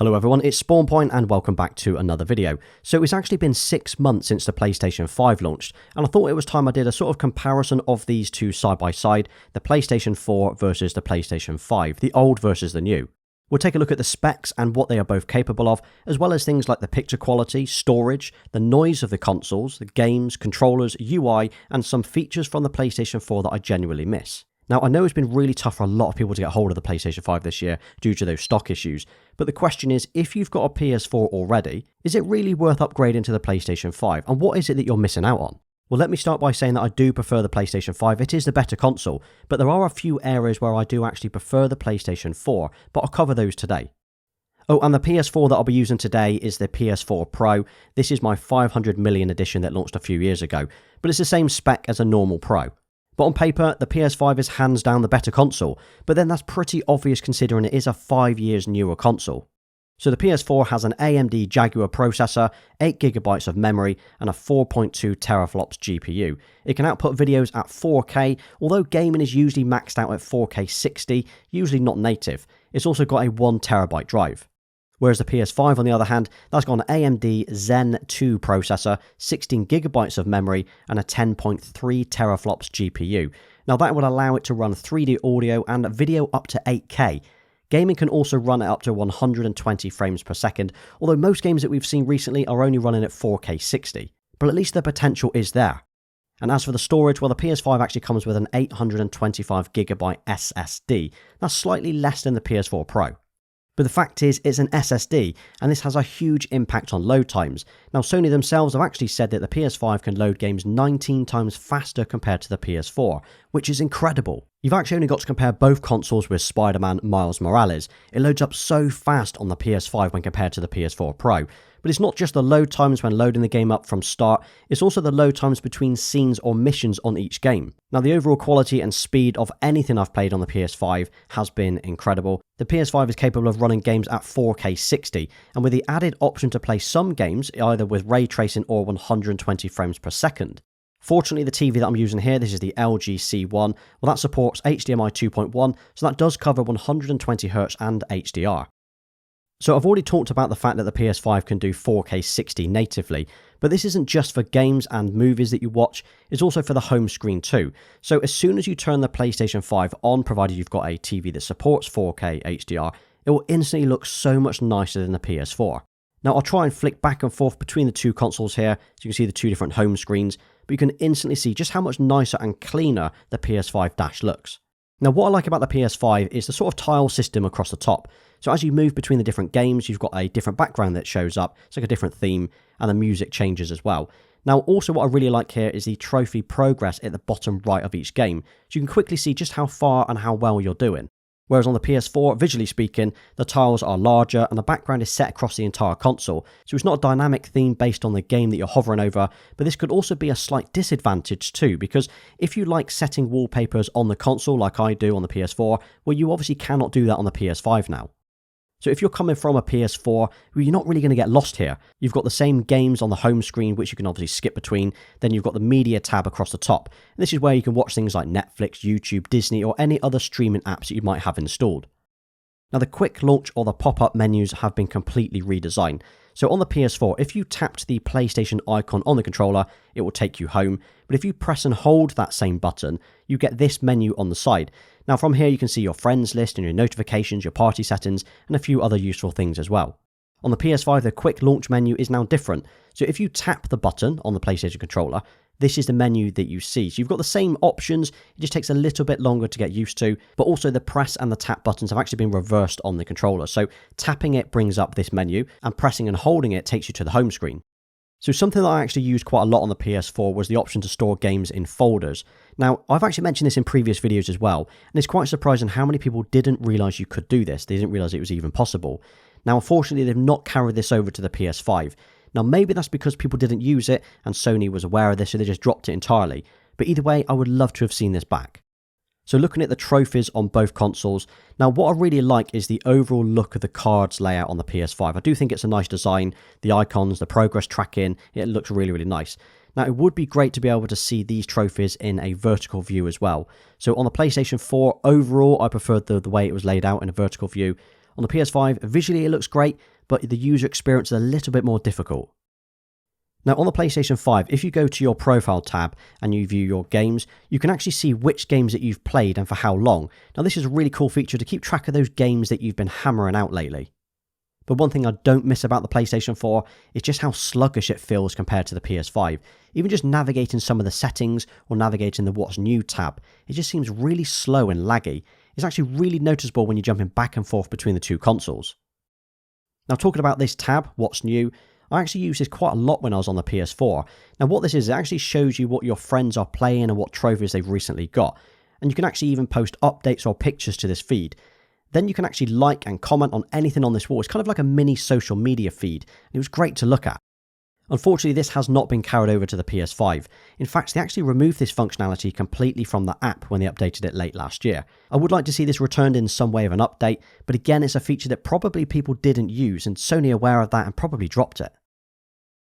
Hello everyone, it's SpawnPoint and welcome back to another video. So it's actually been 6 months since the PlayStation 5 launched, and I thought it was time I did a sort of comparison of these two side by side, the PlayStation 4 versus the PlayStation 5, the old versus the new. We'll take a look at the specs and what they are both capable of, as well as things like the picture quality, storage, the noise of the consoles, the games, controllers, UI, and some features from the PlayStation 4 that I genuinely miss. Now, I know it's been really tough for a lot of people to get hold of the PlayStation 5 this year due to those stock issues, but the question is, if you've got a PS4 already, is it really worth upgrading to the PlayStation 5, and what is it that you're missing out on? Well, let me start by saying that I do prefer the PlayStation 5, it is the better console, but there are a few areas where I do actually prefer the PlayStation 4, but I'll cover those today. Oh, and the PS4 that I'll be using today is the PS4 Pro. This is my 500 million edition that launched a few years ago, but it's the same spec as a normal Pro. But on paper, the PS5 is hands down the better console, but then that's pretty obvious considering it is a 5 years newer console. So the PS4 has an AMD Jaguar processor, 8GB of memory, and a 4.2 teraflops GPU. It can output videos at 4K, although gaming is usually maxed out at 4K 60, usually not native. It's also got a 1TB drive. Whereas the PS5, on the other hand, that's got an AMD Zen 2 processor, 16GB of memory, and a 10.3 teraflops GPU. Now that will allow it to run 3D audio and video up to 8K. Gaming can also run at up to 120 frames per second, although most games that we've seen recently are only running at 4K 60. But at least the potential is there. And as for the storage, well, the PS5 actually comes with an 825GB SSD. That's slightly less than the PS4 Pro. But the fact is, it's an SSD, and this has a huge impact on load times. Now, Sony themselves have actually said that the PS5 can load games 19 times faster compared to the PS4, which is incredible. You've actually only got to compare both consoles with Spider-Man Miles Morales. It loads up so fast on the PS5 when compared to the PS4 Pro. But it's not just the load times when loading the game up from start, it's also the load times between scenes or missions on each game. Now, the overall quality and speed of anything I've played on the PS5 has been incredible. The PS5 is capable of running games at 4K 60, and with the added option to play some games either with ray tracing or 120 frames per second. Fortunately, the TV that I'm using here, this is the LG C1, well, that supports HDMI 2.1, so that does cover 120Hz and HDR. So I've already talked about the fact that the PS5 can do 4K 60 natively, but this isn't just for games and movies that you watch, it's also for the home screen too. So as soon as you turn the PlayStation 5 on, provided you've got a TV that supports 4K HDR, it will instantly look so much nicer than the PS4. Now I'll try and flick back and forth between the two consoles here, so you can see the two different home screens, but you can instantly see just how much nicer and cleaner the PS5 dash looks. Now what I like about the PS5 is the sort of tile system across the top. So as you move between the different games, you've got a different background that shows up, it's like a different theme, and the music changes as well. Now also what I really like here is the trophy progress at the bottom right of each game, so you can quickly see just how far and how well you're doing. Whereas on the PS4, visually speaking, the tiles are larger and the background is set across the entire console, so it's not a dynamic theme based on the game that you're hovering over, but this could also be a slight disadvantage too, because if you like setting wallpapers on the console like I do on the PS4, well, you obviously cannot do that on the PS5 now. So if you're coming from a PS4, well, you're not really going to get lost here. You've got the same games on the home screen, which you can obviously skip between. Then you've got the media tab across the top. And this is where you can watch things like Netflix, YouTube, Disney, or any other streaming apps that you might have installed. Now the quick launch or the pop-up menus have been completely redesigned. So on the PS4, if you tapped the PlayStation icon on the controller, it will take you home. But if you press and hold that same button, you get this menu on the side. Now from here you can see your friends list and your notifications, your party settings, and a few other useful things as well. On the PS5, the quick launch menu is now different. So if you tap the button on the PlayStation controller, this is the menu that you see. So you've got the same options, it just takes a little bit longer to get used to, but also the press and the tap buttons have actually been reversed on the controller. So tapping it brings up this menu, and pressing and holding it takes you to the home screen. So something that I actually used quite a lot on the PS4 was the option to store games in folders. Now, I've actually mentioned this in previous videos as well, and it's quite surprising how many people didn't realise you could do this. They didn't realise it was even possible. Now, unfortunately, they've not carried this over to the PS5. Now, maybe that's because people didn't use it, and Sony was aware of this, so they just dropped it entirely. But either way, I would love to have seen this back. So looking at the trophies on both consoles, now what I really like is the overall look of the cards layout on the PS5. I do think it's a nice design, the icons, the progress tracking, it looks really, really nice. Now it would be great to be able to see these trophies in a vertical view as well. So on the PlayStation 4, overall I preferred the way it was laid out in a vertical view. On the PS5, visually it looks great, but the user experience is a little bit more difficult. Now on the PlayStation 5, if you go to your profile tab and you view your games, you can actually see which games that you've played and for how long. Now this is a really cool feature to keep track of those games that you've been hammering out lately. But one thing I don't miss about the PlayStation 4 is just how sluggish it feels compared to the PS5. Even just navigating some of the settings or navigating the What's New tab, it just seems really slow and laggy. It's actually really noticeable when you're jumping back and forth between the two consoles. Now talking about this tab, What's New, I actually used this quite a lot when I was on the PS4. Now what this is, it actually shows you what your friends are playing and what trophies they've recently got. And you can actually even post updates or pictures to this feed. Then you can actually like and comment on anything on this wall. It's kind of like a mini social media feed. And it was great to look at. Unfortunately, this has not been carried over to the PS5. In fact, they actually removed this functionality completely from the app when they updated it late last year. I would like to see this returned in some way of an update, but again, it's a feature that probably people didn't use, and Sony are aware of that and probably dropped it.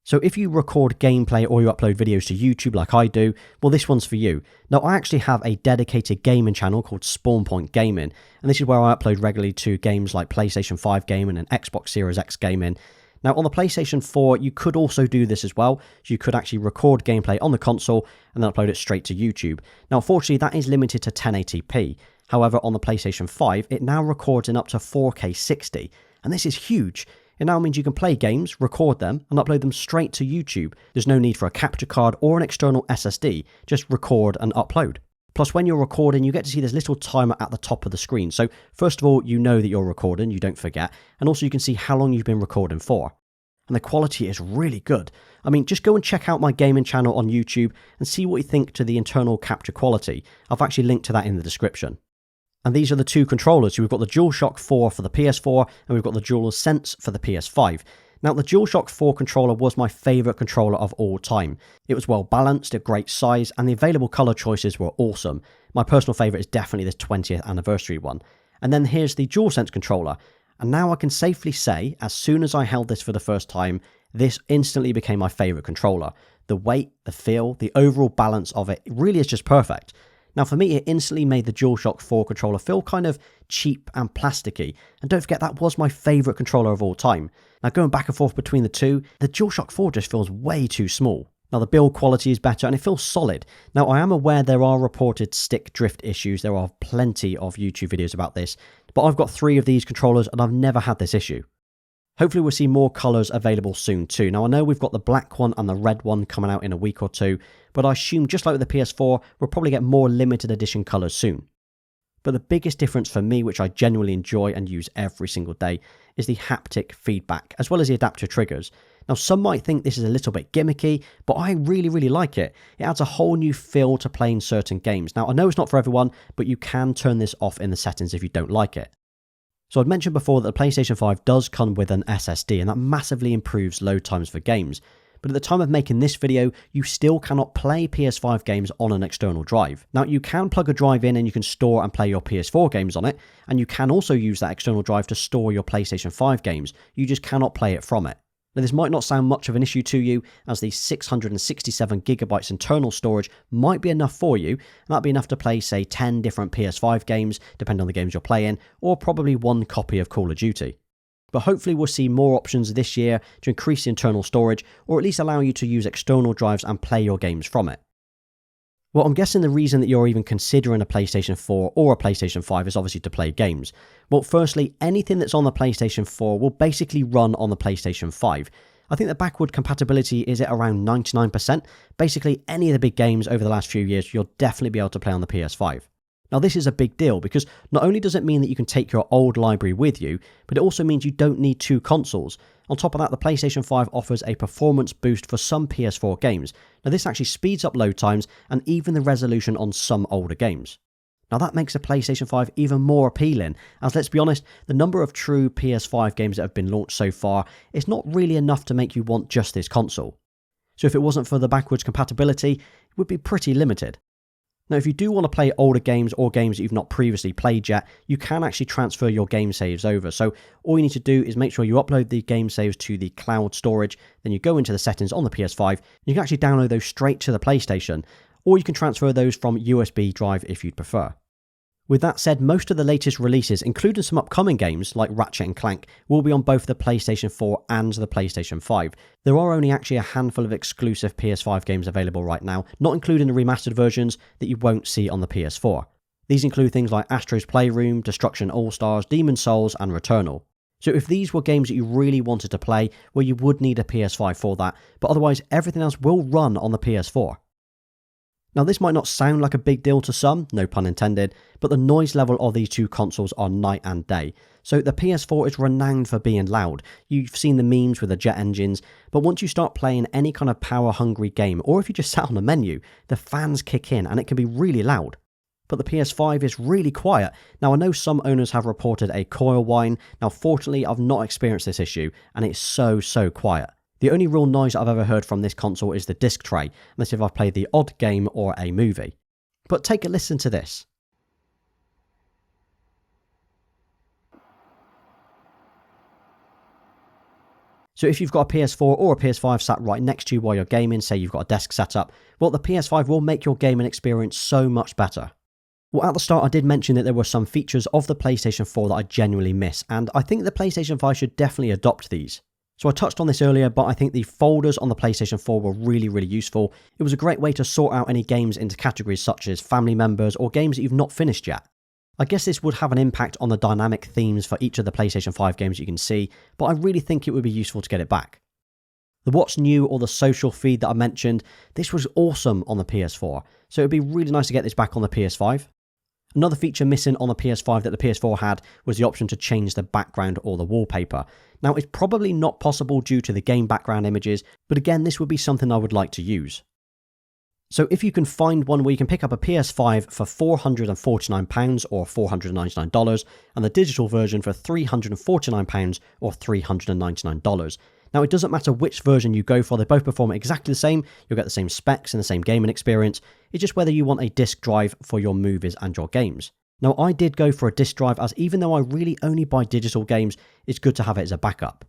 So if you record gameplay or you upload videos to YouTube like I do, well this one's for you. Now I actually have a dedicated gaming channel called Spawn Point Gaming, and this is where I upload regularly to games like PlayStation 5 gaming and Xbox Series X gaming. Now on the PlayStation 4 you could also do this as well, so you could actually record gameplay on the console and then upload it straight to YouTube. Now unfortunately that is limited to 1080p, however on the PlayStation 5 it now records in up to 4K 60, and this is huge. It now means you can play games, record them, and upload them straight to YouTube. There's no need for a capture card or an external SSD, just record and upload. Plus, when you're recording, you get to see this little timer at the top of the screen. So, first of all, you know that you're recording, you don't forget, and also you can see how long you've been recording for. And the quality is really good. I mean, just go and check out my gaming channel on YouTube and see what you think to the internal capture quality. I've actually linked to that in the description. And these are the two controllers. So we've got the DualShock 4 for the PS4 and we've got the DualSense for the PS5. Now the DualShock 4 controller was my favourite controller of all time. It was well balanced, a great size, and the available colour choices were awesome. My personal favourite is definitely this 20th anniversary one. And then here's the DualSense controller. And now I can safely say, as soon as I held this for the first time, this instantly became my favourite controller. The weight, the feel, the overall balance of it really is just perfect. Now for me, it instantly made the DualShock 4 controller feel kind of cheap and plasticky. And don't forget, that was my favourite controller of all time. Now going back and forth between the two, the DualShock 4 just feels way too small. Now the build quality is better and it feels solid. Now I am aware there are reported stick drift issues. There are plenty of YouTube videos about this. But I've got 3 of these controllers and I've never had this issue. Hopefully we'll see more colours available soon too. Now I know we've got the black one and the red one coming out in a week or two, but I assume just like with the PS4, we'll probably get more limited edition colours soon. But the biggest difference for me, which I genuinely enjoy and use every single day, is the haptic feedback, as well as the adaptive triggers. Now some might think this is a little bit gimmicky, but I really like it. It adds a whole new feel to playing certain games. Now I know it's not for everyone, but you can turn this off in the settings if you don't like it. So I'd mentioned before that the PlayStation 5 does come with an SSD, and that massively improves load times for games. But at the time of making this video, you still cannot play PS5 games on an external drive. Now you can plug a drive in and you can store and play your PS4 games on it, and you can also use that external drive to store your PlayStation 5 games. You just cannot play it from it. Now this might not sound much of an issue to you, as the 667GB internal storage might be enough for you, and that'd be enough to play say 10 different PS5 games, depending on the games you're playing, or probably 1 copy of Call of Duty. But hopefully we'll see more options this year to increase the internal storage, or at least allow you to use external drives and play your games from it. Well, I'm guessing the reason that you're even considering a PlayStation 4 or a PlayStation 5 is obviously to play games. Well, firstly, anything that's on the PlayStation 4 will basically run on the PlayStation 5. I think the backward compatibility is at around 99%. Basically, any of the big games over the last few years, you'll definitely be able to play on the PS5. Now this is a big deal because not only does it mean that you can take your old library with you, but it also means you don't need 2 consoles. On top of that, the PlayStation 5 offers a performance boost for some PS4 games. Now this actually speeds up load times and even the resolution on some older games. Now that makes the PlayStation 5 even more appealing, as let's be honest, the number of true PS5 games that have been launched so far is not really enough to make you want just this console. So if it wasn't for the backwards compatibility, it would be pretty limited. Now, if you do want to play older games or games that you've not previously played yet, you can actually transfer your game saves over. So all you need to do is make sure you upload the game saves to the cloud storage, then you go into the settings on the PS5, and you can actually download those straight to the PlayStation, or you can transfer those from USB drive if you'd prefer. With that said, most of the latest releases, including some upcoming games like Ratchet & Clank, will be on both the PlayStation 4 and the PlayStation 5. There are only actually a handful of exclusive PS5 games available right now, not including the remastered versions that you won't see on the PS4. These include things like Astro's Playroom, Destruction All-Stars, Demon's Souls, and Returnal. So if these were games that you really wanted to play, well, you would need a PS5 for that, but otherwise everything else will run on the PS4. Now this might not sound like a big deal to some, no pun intended, but the noise level of these two consoles are night and day. So the PS4 is renowned for being loud. You've seen the memes with the jet engines, but once you start playing any kind of power-hungry game, or if you just sat on a menu, the fans kick in and it can be really loud. But the PS5 is really quiet. Now I know some owners have reported a coil whine. Now fortunately I've not experienced this issue, and it's so quiet. The only real noise I've ever heard from this console is the disc tray, unless if I've played the odd game or a movie. But take a listen to this. So if you've got a PS4 or a PS5 sat right next to you while you're gaming, say you've got a desk set up, well the PS5 will make your gaming experience so much better. Well, at the start I did mention that there were some features of the PlayStation 4 that I genuinely miss, and I think the PlayStation 5 should definitely adopt these. So I touched on this earlier, but I think the folders on the PlayStation 4 were really useful. It was a great way to sort out any games into categories such as family members or games that you've not finished yet. I guess this would have an impact on the dynamic themes for each of the PlayStation 5 games you can see, but I really think it would be useful to get it back. The What's New or the social feed that I mentioned, this was awesome on the PS4, so it would be really nice to get this back on the PS5. Another feature missing on the PS5 that the PS4 had was the option to change the background or the wallpaper. Now it's probably not possible due to the game background images, but again this would be something I would like to use. So if you can find one where you can pick up a PS5 for £449 or $499 and the digital version for £349 or $399. Now it doesn't matter which version you go for, they both perform exactly the same, you'll get the same specs and the same gaming experience, it's just whether you want a disc drive for your movies and your games. Now I did go for a disc drive as even though I really only buy digital games, it's good to have it as a backup.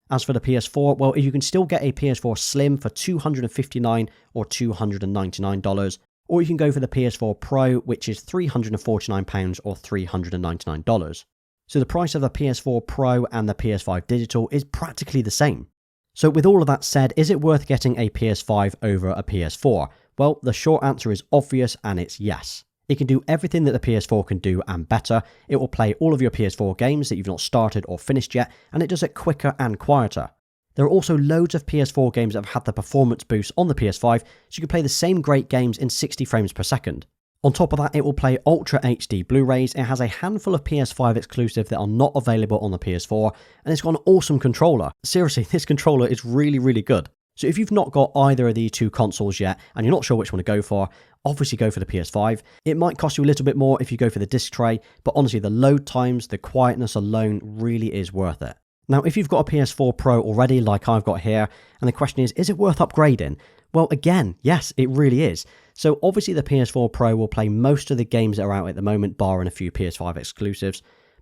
As for the PS4, well you can still get a PS4 Slim for $259 or $299, or you can go for the PS4 Pro which is £349 or $399. So the price of the PS4 Pro and the PS5 Digital is practically the same. So with all of that said, is it worth getting a PS5 over a PS4? Well, the short answer is obvious and it's yes. It can do everything that the PS4 can do and better. It will play all of your PS4 games that you've not started or finished yet, and it does it quicker and quieter. There are also loads of PS4 games that have had the performance boost on the PS5, so you can play the same great games in 60 frames per second. On top of that, it will play Ultra HD Blu-rays, it has a handful of PS5 exclusives that are not available on the PS4, and it's got an awesome controller. Seriously, this controller is really good. So if you've not got either of these two consoles yet, and you're not sure which one to go for, obviously go for the PS5. It might cost you a little bit more if you go for the disc tray, but honestly the load times, the quietness alone really is worth it. Now if you've got a PS4 Pro already like I've got here, and the question is it worth upgrading? Well again, yes it really is. So obviously the PS4 Pro will play most of the games that are out at the moment, barring a few PS5 exclusives.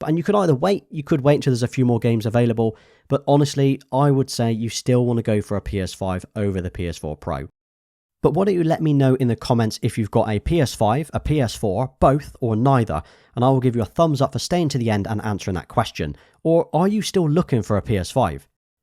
And you could either wait, you could wait until there's a few more games available, but honestly, I would say you still want to go for a PS5 over the PS4 Pro. But why don't you let me know in the comments if you've got a PS5, a PS4, both, or neither, and I will give you a thumbs up for staying to the end and answering that question. Or are you still looking for a PS5?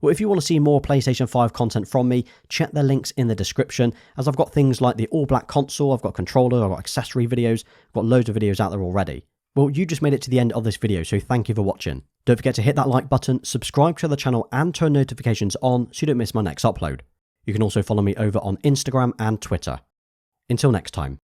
Well, if you want to see more PlayStation 5 content from me, check the links in the description, as I've got things like the all-black console, I've got controller, I've got accessory videos, I've got loads of videos out there already. Well, you just made it to the end of this video, so thank you for watching. Don't forget to hit that like button, subscribe to the channel and turn notifications on so you don't miss my next upload. You can also follow me over on Instagram and Twitter. Until next time.